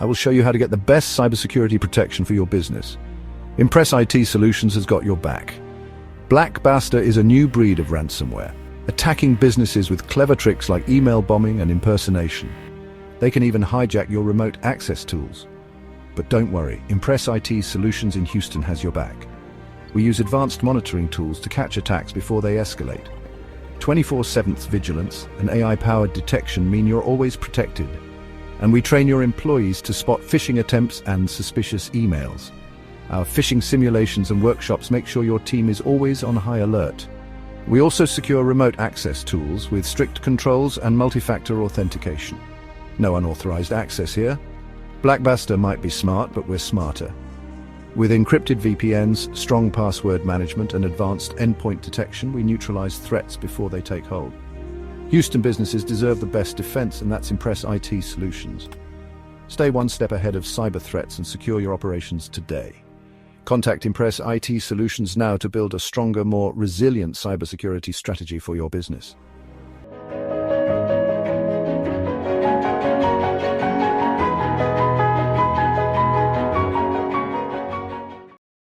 I will show you how to get the best cybersecurity protection for your business. Impress IT Solutions has got your back. Blackbuster is a new breed of ransomware, attacking businesses with clever tricks like email bombing and impersonation. They can even hijack your remote access tools. But don't worry, Impress IT Solutions in Houston has your back. We use advanced monitoring tools to catch attacks before they escalate. 24/7 vigilance and AI-powered detection mean you're always protected. And we train your employees to spot phishing attempts and suspicious emails. Our phishing simulations and workshops make sure your team is always on high alert. We also secure remote access tools with strict controls and multi-factor authentication. No unauthorized access here. Blackbuster might be smart, but we're smarter. With encrypted VPNs, strong password management, and advanced endpoint detection, we neutralize threats before they take hold. Houston businesses deserve the best defense, and that's Impress IT Solutions. Stay one step ahead of cyber threats and secure your operations today. Contact Impress IT Solutions now to build a stronger, more resilient cybersecurity strategy for your business.